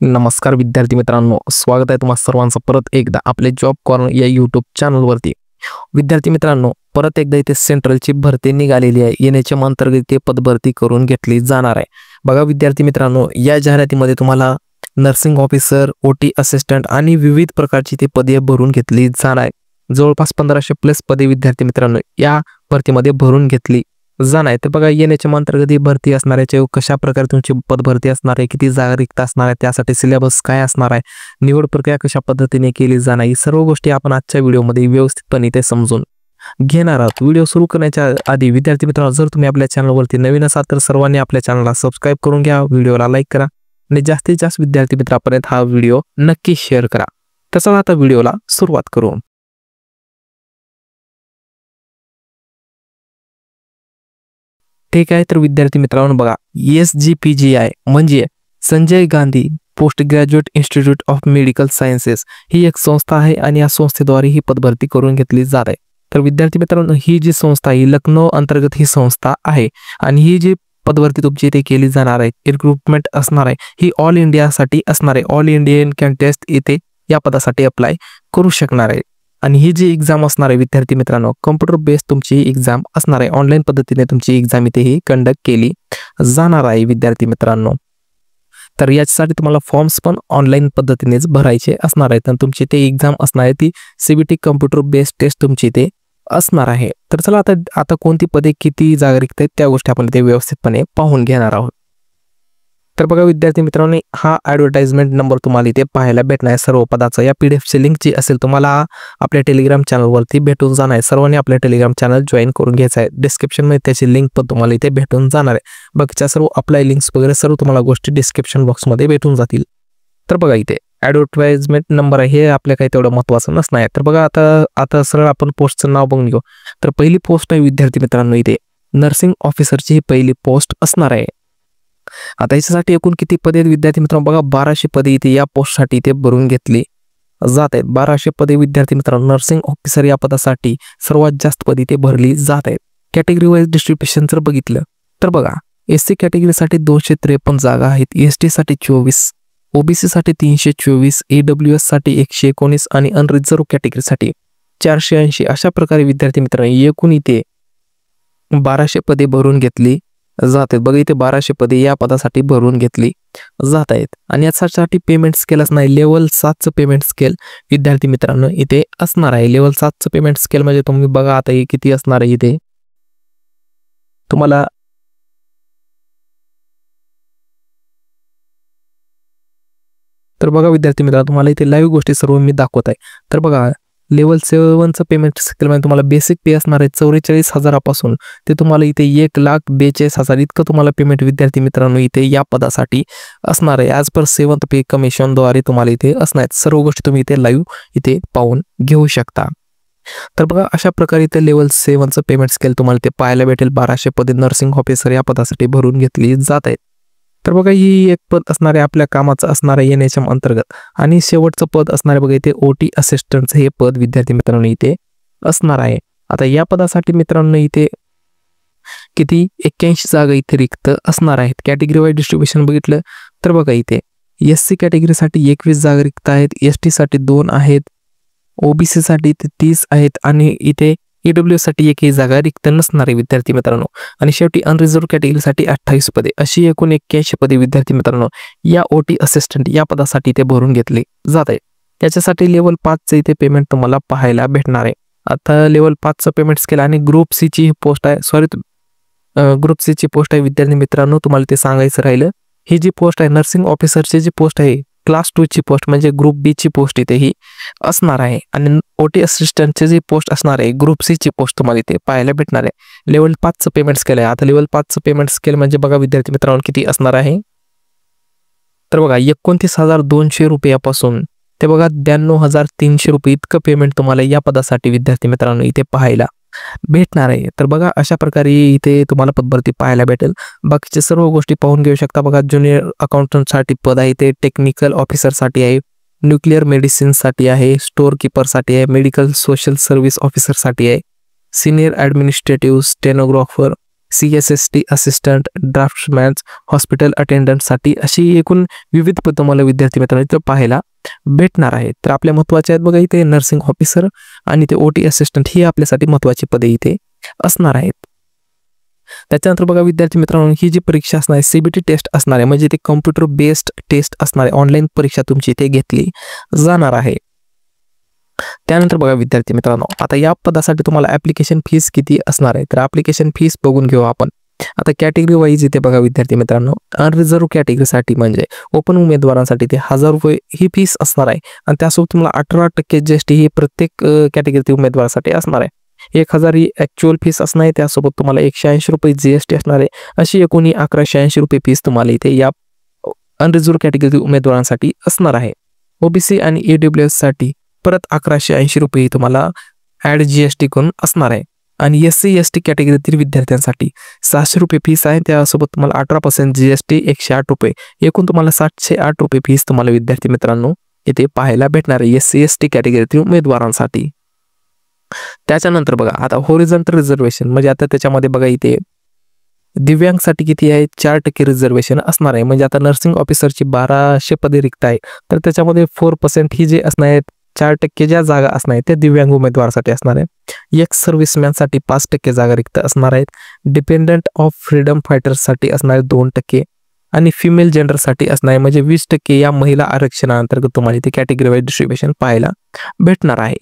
नमस्कार विद्यार्थी मित्रांनो, स्वागत आहे तुम्हा सर्वांचं परत एकदा आपले जॉब कॉर्नर या यूट्यूब चॅनलवरती। विद्यार्थी मित्रांनो, परत एकदा इथे सेंट्रलची भरती निघालेली आहे। एनएचएम अंतर्गत ते पदभरती करून घेतली जाणार आहे। बघा विद्यार्थी मित्रांनो, या जाहिरातीमध्ये तुम्हाला नर्सिंग ऑफिसर, ओटी असिस्टंट आणि विविध प्रकारची ती पदे भरून घेतली जाणार आहे। जवळपास 1500 प्लस पदे विद्यार्थी मित्रांनो या भरतीमध्ये भरून घेतली जाणार आहे। तर बघा एनएचएम अंतर्गत ही भरती असणार आहे, कशा प्रकारे तुमची पदभरती असणार आहे, किती जागा रिक्त असणार आहे, त्यासाठी सिलेबस काय असणार आहे, निवड प्रक्रिया कशा पद्धतीने केली जाणार, ही सर्व गोष्टी आपण आजच्या व्हिडिओमध्ये व्यवस्थितपणे ते समजून घेणार आहोत। व्हिडिओ सुरू करण्याच्या आधी विद्यार्थी मित्रांनो, जर तुम्ही आपल्या चॅनलवरती नवीन असाल तर सर्वांनी आपल्या चॅनलला सबस्क्राइब करून घ्या, व्हिडिओला लाईक करा आणि जास्तीत जास्त विद्यार्थी मित्रांपर्यंत हा व्हिडिओ नक्की शेअर करा। तसंच आता व्हिडिओला सुरुवात करू। ठीक आहे, तर विद्यार्थी मित्रांनो बघा, SGPGI म्हणजे Sanjay Gandhi post graduate institute of medical sciences ही एक संस्था आहे आणि या संस्थेद्वारे ही पदभरती करून घेतली जात आहे। तर विद्यार्थी मित्रांनो, ही जी संस्था आहे लखनौ अंतर्गत ही संस्था आहे आणि ही जी पदभरती तुमची इथे केली जाणार आहे, रिक्रुटमेंट असणार आहे, ही ऑल इंडियासाठी असणार आहे। ऑल इंडियन कॅन्टेस्ट इथे या पदासाठी अप्लाय करू शकणार आहे आणि ही जी एक्झाम असणार आहे विद्यार्थी मित्रांनो, कॉम्प्युटर बेस्ड तुमची एक्झाम असणार आहे। ऑनलाईन पद्धतीने तुमची एक्झाम इथे ही कंडक्ट केली जाणार आहे विद्यार्थी मित्रांनो। तर याच्यासाठी तुम्हाला फॉर्म्स पण ऑनलाईन पद्धतीनेच भरायचे असणार आहेत आणि तुमची ते एक्झाम असणार आहे ती CBT कॉम्प्युटर बेस्ड टेस्ट तुमची इथे असणार आहे। तर चला आता कोणती पदे किती जागा रिक्त आहेत त्या गोष्टी आपण इथे व्यवस्थितपणे पाहून घेणार आहोत। तर बघा विद्यार्थी मित्रांनो, हा ॲडव्हर्टाइजमेंट नंबर तुम्हाला इथे पाहायला भेटणार आहे सर्व पदाचा। या PDF ची लिंक जी असेल तुम्हाला आपल्या टेलिग्राम चॅनलवरती भेटून जाणार आहे। सर्वांनी आपल्या टेलिग्राम चॅनल जॉईन करून घ्यायचं आहे। डिस्क्रिप्शनमध्ये त्याची लिंक पण तुम्हाला इथे भेटून जाणार आहे। बाकीच्या सर्व अप्लाय लिंक्स वगैरे सर्व तुम्हाला गोष्टी डिस्क्रिप्शन बॉक्समध्ये भेटून जातील। तर बघा इथे ॲडव्हर्टाइजमेंट नंबर आहे, हे आपल्या काही तेवढं महत्त्वाचं नसणार आहे। तर बघा आता सरळ आपण पोस्टचं नाव बघून घेऊ। तर पहिली पोस्ट आहे विद्यार्थी मित्रांनो, इथे नर्सिंग ऑफिसरची ही पहिली पोस्ट असणार आहे। आता याच्यासाठी एकूण किती पदे आहेत विद्यार्थी मित्रांनो, बघा 1200 पदे इथे या पोस्टसाठी इथे भरून घेतली जात आहेत। 1200 पदे विद्यार्थी मित्रांनो नर्सिंग ऑफिसर या पदासाठी सर्वात जास्त पदे इथे भरली जात आहेत। कॅटेगरी वाईज डिस्ट्रीब्युशन जर बघितलं तर बघा, SC कॅटेगरीसाठी 253 जागा आहेत, ST साठी 24, OBC साठी 324, AWS साठी 119 आणि अनरिझर्व कॅटेगरीसाठी 480 अशा प्रकारे विद्यार्थी मित्रांनो एकूण इथे 1200 पदे भरून घेतली जात आहेत। बघा इथे 1200 पदे या पदासाठी भरून घेतली जात आहेत आणि यासाठी पेमेंट स्केल असणार आहे लेवल 7चं पेमेंट स्केल विद्यार्थी मित्रांनो इथे असणार आहे। लेवल 7चं पेमेंट स्केल म्हणजे तुम्ही बघा आता हे किती असणार आहे इथे तुम्हाला तर बघा विद्यार्थी मित्रांनो, तुम्हाला इथे लाईव्ह गोष्टी सर्व मी दाखवत आहे। तर बघा लेवल 7चं पेमेंट स्केल म्हणजे तुम्हाला बेसिक पे असणार आहे 44,000 पासून ते तुम्हाला इथे 1,42,000 इतकं तुम्हाला पेमेंट विद्यार्थी मित्रांनो इथे या पदासाठी असणार आहे। ॲज पर 7th पे कमिशनद्वारे तुम्हाला इथे असणार आहेत। सर्व गोष्टी तुम्ही इथे लाईव्ह इथे पाहून घेऊ शकता। तर बघा अशा प्रकारे इथे लेवल 7चं पेमेंट स्केल तुम्हाला इथे पाहायला भेटेल। 1200 पदे नर्सिंग ऑफिसर या पदासाठी भरून घेतली जात आहेत। तर बघा ही एक पद असणार आहे आपल्या कामाचं असणार आहे NHM अंतर्गत आणि शेवटचं पद असणार आहे बघा इथे OT असिस्टंटचं हे पद विद्यार्थी मित्रांनो इथे असणार आहे। आता या पदासाठी मित्रांनो इथे किती 81 जागा इथे रिक्त असणार आहेत। कॅटेगरी वाईज डिस्ट्रीब्युशन बघितलं तर बघा इथे SC कॅटेगरीसाठी 21 जागा रिक्त आहेत, ST साठी 2 आहेत, OBC साठी इथे 30 आहेत आणि इथे AWS साठी एकही जागा रिक्त नसणार आहे विद्यार्थी मित्रांनो आणि शेवटी अनरिझर्व कॅटेगरीसाठी 28 पदे अशी एकूण 81 पदे विद्यार्थी मित्रांनो या OT असिस्टंट या पदासाठी इथे भरून घेतले जात आहे। त्याच्यासाठी लेवल 5चं इथे पेमेंट तुम्हाला पाहायला भेटणार आहे। आता लेवल 5चं पेमेंट स्केल आणि ग्रुप C ची पोस्ट आहे, ग्रुप C ची पोस्ट आहे विद्यार्थी मित्रांनो, तुम्हाला ते सांगायचं राहिलं। ही जी पोस्ट आहे नर्सिंग ऑफिसरची जी पोस्ट आहे क्लास 2 ची पोस्ट म्हणजे ग्रुप B ची पोस्ट इथे ही असणार आहे आणि OT असिस्टंटची जी पोस्ट असणार आहे ग्रुप C ची पोस्ट तुम्हाला इथे पाहायला भेटणार आहे। लेवल 5चं पेमेंट स्केल आहे। आता लेवल 5चं पेमेंट स्केल म्हणजे बघा विद्यार्थी मित्रांनो किती असणार आहे, तर बघा 29,200 रुपयापासून ते बघा 92,300 रुपये इतकं पेमेंट तुम्हाला या पदासाठी विद्यार्थी मित्रांनो इथे पाहायला भेटणार आहे। तर बघा अशा प्रकारे इथे तुम्हाला पदभरती पाहायला भेटेल। बाकीचे सर्व गोष्टी पाहून घेऊ शकता। बघा ज्युनियर अकाउंटंटसाठी पद आहे, ते टेक्निकल ऑफिसरसाठी आहे, न्यूक्लिअर मेडिसिनसाठी आहे, स्टोअर कीपरसाठी आहे, मेडिकल सोशल सर्व्हिस ऑफिसरसाठी आहे, senior administrative stenographer, CSST assistant, draftsman, hospital अटेंडंटसाठी अशी एकूण विविध पदं तुम्हाला विद्यार्थी मित्रांनो इथं पाहायला भेटणार आहेत. तर आपल्या महत्त्वाचे आहेत बघा इथे नर्सिंग ऑफिसर आणि ते OT असिस्टंट ही आपल्यासाठी महत्त्वाची पदे इथे असणार आहेत. त्याच्यानंतर बघा विद्यार्थी मित्रांनो ही जी परीक्षा असणार आहे CBT टेस्ट असणार आहे, म्हणजे ते कॉम्प्युटर बेस्ड टेस्ट असणार आहे. ऑनलाईन परीक्षा तुमची इथे घेतली जाणार आहे. त्यानंतर बघा विद्यार्थी मित्रांनो आता या पदासाठी तुम्हाला ॲप्लिकेशन फीस किती असणार आहे, तर ॲप्लिकेशन फीस बघून घेऊ आपण. आता कॅटेगरी वाईज इथे बघा विद्यार्थी मित्रांनो अनरिझर्व कॅटेगरीसाठी म्हणजे ओपन उमेदवारांसाठी ते 1000 रुपये ही फीस असणार आहे आणि त्यासोबत तुम्हाला 18% GST ही प्रत्येक कॅटेगरी उमेदवारासाठी असणार आहे. 1000 ही ॲक्च्युअल फीस असणार आहे, त्यासोबत तुम्हाला 180 रुपये GST असणार आहे. अशी एकूण 1180 रुपये फीस तुम्हाला इथे या अनरिझर्व कॅटेगरी उमेदवारांसाठी असणार आहे. OBC आणि AWS साठी परत 1180 रुपये तुम्हाला ॲड GST करून असणार आहे आणि SC ST कॅटेगरीतील विद्यार्थ्यांसाठी 600 रुपये फीस आहे. त्यासोबत तुम्हाला 18% GST 108 रुपये एकूण तुम्हाला 708 रुपये फीस तुम्हाला विद्यार्थी मित्रांनो इथे पाहायला भेटणार आहे SC ST कॅटेगरीतील उमेदवारांसाठी. त्याच्यानंतर बघा आता हॉरिझॉन्टल रिझर्वेशन म्हणजे आता त्याच्यामध्ये बघा इथे दिव्यांगसाठी किती आहे 4% रिझर्वेशन असणार आहे. म्हणजे आता नर्सिंग ऑफिसरची 1200 पदे रिक्त आहे तर त्याच्यामध्ये 4% ही जे असणार आहेत 4% ज्या जागा असणार आहेत त्या दिव्यांग उमेदवारासाठी असणार आहे. एक्स सर्व्हिसमॅनसाठी 5% जागा रिक्त असणार आहेत. डिपेंडंट ऑफ फ्रीडम फायटर्ससाठी असणार आहे 2% आणि फिमेल जेंडरसाठी असणार आहे म्हणजे 20% या महिला आरक्षणाअंतर्गत तुम्हाला इथे कॅटेगरी वाईज डिस्ट्रीब्युशन पाहायला भेटणार आहे.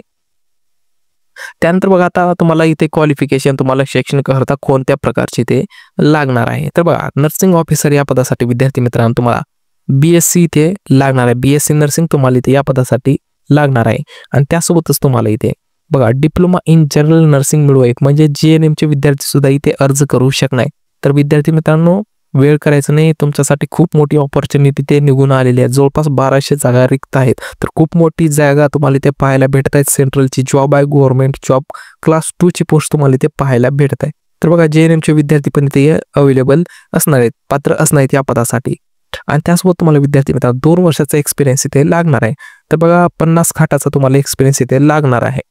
त्यानंतर बघा आता तुम्हाला इथे क्वालिफिकेशन तुम्हाला शैक्षणिक अर्हता कोणत्या प्रकारची ते लागणार आहे, तर बघा नर्सिंग ऑफिसर या पदासाठी विद्यार्थी मित्रांनो तुम्हाला BSc इथे लागणार आहे. BSc नर्सिंग तुम्हाला इथे या पदासाठी लागणार आहे आणि त्यासोबतच तुम्हाला इथे बघा डिप्लोमा इन जनरल नर्सिंग मिळवायक म्हणजे GNM चे विद्यार्थी सुद्धा इथे अर्ज करू शकणार. तर विद्यार्थी मित्रांनो वेळ करायचं नाही, तुमच्यासाठी खूप मोठी ऑपॉर्च्युनिटी ते निघून आलेली आहे. जवळपास 1200 जागा रिक्त आहेत तर खूप मोठी जागा तुम्हाला इथे पाहायला भेटत आहेत. सेंट्रलची जॉब आहे, गव्हर्नमेंट जॉब क्लास 2 ची पोस्ट तुम्हाला इथे पाहायला भेटत आहे. तर बघा JNM चे विद्यार्थी पण इथे अवेलेबल असणार आहेत, पात्र असणार आहेत या पदासाठी आणि त्यासोबत तुम्हाला विद्यार्थी मित्रांनो 2 वर्षाचा एक्सपिरियन्स इथे लागणार आहे. तर बघा 50 खाटाचा तुम्हाला एक्सपिरियन्स इथे लागणार आहे.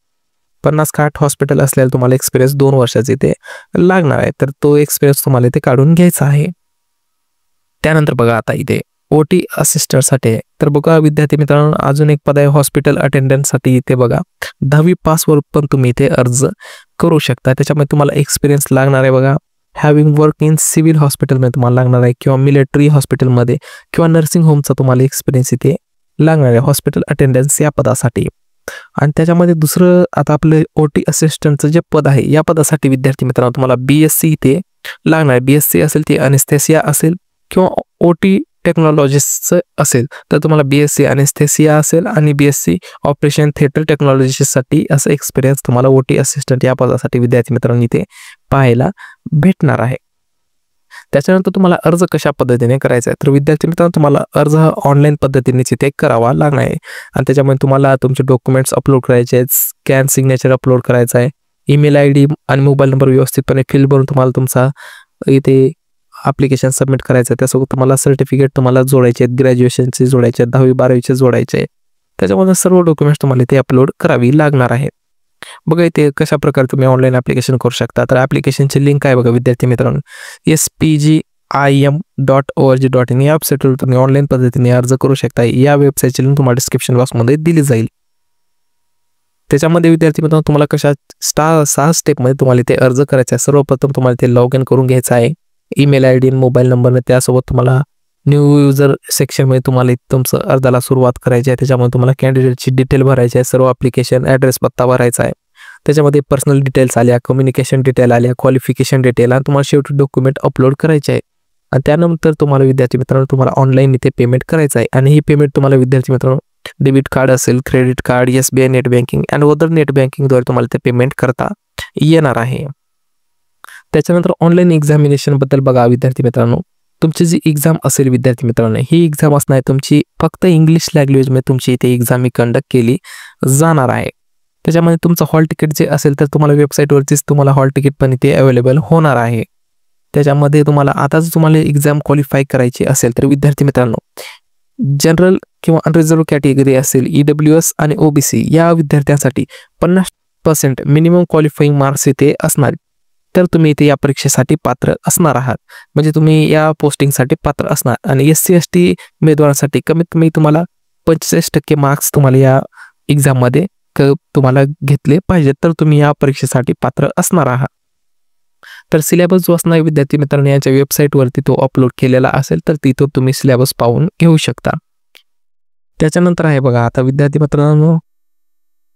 50 खाट हॉस्पिटल असलेला तुम्हाला एक्सपिरियन्स 2 वर्षाचा इथे लागणार आहे. तर तो एक्सपिरियन्स तुम्हाला इथे काढून घ्यायचा आहे. त्यानंतर बघा आता इथे OT असिस्टंटसाठी आहे. तर बघा विद्यार्थी मित्रांनो अजून एक पद आहे हॉस्पिटल अटेंडंटसाठी. इथे बघा 10वी पासवर पण तुम्ही इथे अर्ज करू शकता. त्याच्यामध्ये तुम्हाला एक्सपिरियन्स लागणार आहे बघा हॅव्हिंग वर्क इन सिव्हिल हॉस्पिटलमध्ये तुम्हाला लागणार आहे किंवा मिलिटरी हॉस्पिटलमध्ये किंवा नर्सिंग होमचा तुम्हाला एक्सपिरियन्स इथे लागणार आहे हॉस्पिटल अटेंडन्स या पदासाठी. आणि त्याच्यामध्ये दुसरं आता आपलं OT असिस्टंटचं जे पद आहे या पदासाठी विद्यार्थी मित्रांनो तुम्हाला BSc इथे लागणार आहे. BSc असेल ते अनेस्थेसिया असेल किंवा OT टेक्नॉलॉजिस्टचं असेल तर तुम्हाला BSc अनेस्थेसिया असेल आणि BSc ऑपरेशन थिएटर टेक्नॉलॉजीसाठी असं एक्सपिरियन्स तुम्हाला OT असिस्टंट या पदासाठी विद्यार्थी मित्रांनो इथे पाहायला भेटणार आहे. त्याच्यानंतर तुम्हाला अर्ज कशा पद्धतीने करायचा आहे तर विद्यार्थी मित्रांनो तुम्हाला अर्ज हा ऑनलाईन पद्धतीनेच इथे करावा लागणार आहे आणि त्याच्यामध्ये तुम्हाला तुमचे डॉक्युमेंट्स अपलोड करायचे आहेत, स्कॅन सिग्नेचर अपलोड करायचा आहे, ईमेल ID आणि मोबाईल नंबर व्यवस्थितपणे फिल भरून तुम्हाला तुमचा इथे ॲप्लिकेशन सबमिट करायचं आहे. त्यासोबत तुम्हाला सर्टिफिकेट तुम्हाला जोडायचे आहेत, ग्रॅज्युएशनचे जोडायचे आहेत, 10वी 12वीचे जोडायचे आहे. त्याच्यामध्ये सर्व डॉक्युमेंट्स तुम्हाला इथे अपलोड करावी लागणार आहे. बघा इथे कशा प्रकारे तुम्ही ऑनलाईन ॲप्लिकेशन करू शकता तर ॲप्लिकेशनची लिंक आहे बघा विद्यार्थी मित्रांनो spgim.org.in या वेबसाईटवर तुम्ही ऑनलाईन पद्धतीने अर्ज करू शकता. या वेबसाईटची लिंक तुम्हाला डिस्क्रिप्शन बॉक्समध्ये दिली जाईल. त्याच्यामध्ये विद्यार्थी मित्रांनो तुम्हाला कशा 6 स्टेपमध्ये तुम्हाला इथे अर्ज करायचा आहे. सर्वप्रथम तुम्हाला इथे लॉग इन करून घ्यायचं आहे ईमेल ID आणि मोबाईल नंबरने. त्यासोबत तुम्हाला न्यू युजर सेक्शनमध्ये तुम्हाला तुमचं अर्जाला सुरुवात करायची आहे. त्याच्यामध्ये तुम्हाला कॅन्डिडेटची डिटेल भरायची आहे, सर्व ॲप्लिकेशन ॲड्रेस पत्ता भरायचा आहे. त्याच्यामध्ये पर्सनल डिटेल्स आल्या, कम्युनिकेशन डिटेल आल्या, क्वालिफिकेशन डिटेल आणि तुम्हाला शेवटी डॉक्युमेंट अपलोड करायचे आहे. आणि त्यानंतर तुम्हाला विद्यार्थी मित्रांनो तुम्हाला ऑनलाईन इथे पेमेंट करायचं आहे आणि ही पेमेंट तुम्हाला विद्यार्थी मित्रांनो डेबिट कार्ड असेल, credit card, SBI net banking आणि अदर नेट बँकिंगद्वारे तुम्हाला ते पेमेंट करता येणार आहे. त्याच्यानंतर ऑनलाईन एक्झामिनेशनबद्दल बघा विद्यार्थी मित्रांनो तुमची जी एक्झाम असेल विद्यार्थी मित्रांनो ही एक्झाम असणार आहे तुमची फक्त इंग्लिश लँग्वेजमध्ये तुमची इथे एक्झाम ही कंडक्ट केली जाणार आहे. त्याच्यामध्ये तुमचं हॉल तिकीट जे असेल तर तुम्हाला वेबसाईटवरतीच तुम्हाला हॉल तिकीट पण इथे अवेलेबल होणार आहे. त्याच्यामध्ये तुम्हाला आता जर तुम्हाला एक्झाम क्वालिफाय करायची असेल तर विद्यार्थी मित्रांनो जनरल किंवा अनरिझर्व कॅटेगरी असेल EWS आणि OBC या विद्यार्थ्यांसाठी 50% मिनिमम क्वालिफाईंग मार्क्स इथे असणार. तर तुम्ही इथे या परीक्षेसाठी पात्र असणार आहात. म्हणजे तुम्ही या पोस्टिंगसाठी पात्र असणार. आणि SC ST उमेदवारांसाठी कमीत कमी तुम्हाला 45% मार्क्स तुम्हाला या एक्झाममध्ये तुम्हाला घेतले पाहिजेत, तर तुम्ही या परीक्षेसाठी पात्र असणार आहात. तर सिलेबस जो असणार विद्यार्थी मित्रांनो यांच्या वेबसाईटवरती तो अपलोड केलेला असेल, तर तिथं तुम्ही सिलेबस पाहून घेऊ शकता. त्याच्यानंतर आहे बघा आता विद्यार्थी मित्रांनो,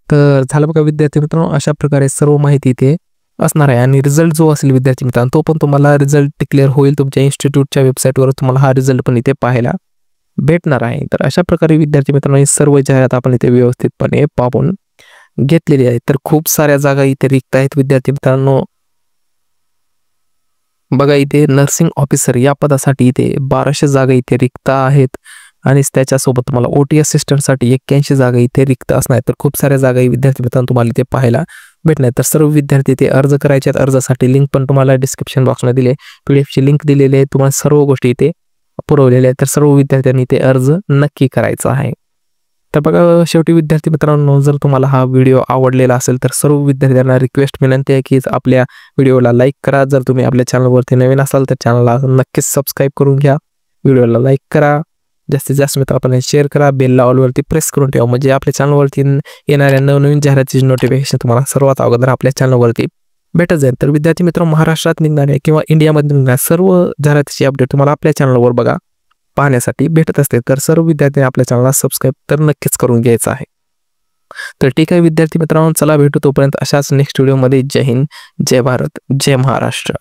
तर झालं बघा विद्यार्थी मित्रांनो, अशा प्रकारे सर्व माहिती इथे असणार आहे. आणि रिझल्ट जो असेल विद्यार्थी मित्रांनो तो पण तुम्हाला रिझल्ट डिक्लेअर होईल तुमच्या इन्स्टिट्यूटच्या वेबसाईटवर, तुम्हाला हा रिझल्ट पण इथे पाहायला भेटणार आहे. तर अशा प्रकारे विद्यार्थी मित्रांनो ही सर्व जाहिरात आपण इथे व्यवस्थितपणे पाहून घेतलेली आहे. तर खूप साऱ्या जागा इथे रिक्त आहेत विद्यार्थी मित्रांनो. बघा इथे नर्सिंग ऑफिसर या पदासाठी इथे 1200 जागा इथे रिक्त आहेत. आणि त्याच्यासोबत तुम्हाला OT असिस्टंटसाठी 81 जागा इथे रिक्त असणार. तर खूप साऱ्या जागा विद्यार्थी मित्रांनो तुम्हाला इथे पाहायला भेटणार. तर सर्व विद्यार्थी इथे अर्ज करायचे आहेत. अर्जासाठी लिंक पण तुम्हाला डिस्क्रिप्शन बॉक्समध्ये दिले, PDFची लिंक दिलेली आहे, तुम्हाला सर्व गोष्टी इथे पुरवलेल्या आहेत. तर सर्व विद्यार्थ्यांनी इथे अर्ज नक्की करायचा आहे. तर बघा शेवटी विद्यार्थी मित्रांनो, जर तुम्हाला हा व्हिडिओ आवडलेला असेल तर सर्व विद्यार्थ्यांना रिक्वेस्ट विनंती आहे की आपल्या व्हिडिओला लाईक करा. जर तुम्ही आपल्या चॅनलवरती नवीन असाल तर चॅनलला नक्कीच सबस्क्राईब करून घ्या. व्हिडिओला लाईक करा, जास्तीत जास्त मित्रांना शेअर करा, बेलला ऑलवरती प्रेस करून ठेवा, म्हणजे आपल्या चॅनलवरती येणाऱ्या नवनवीन जाहिरातीची नोटिफिकेशन तुम्हाला सर्वात अगोदर आपल्या चॅनलवरती भेटत जाईल. तर विद्यार्थी मित्र, महाराष्ट्रात निघणारे किंवा इंडियामध्ये निघणारे सर्व जाहिरातीची अपडेट तुम्हाला आपल्या चॅनलवर बघा पाहण्यासाठी भेटत असते. तर सर्व विद्यार्थ्यांनी आपल्या चॅनलला सबस्क्राईब तर नक्कीच करून घ्यायचं आहे. तर ठीक आहे विद्यार्थी मित्रांनो, चला भेटू तोपर्यंत अशाच नेक्स्ट व्हिडिओमध्ये. जय हिंद, जय भारत, जय महाराष्ट्र.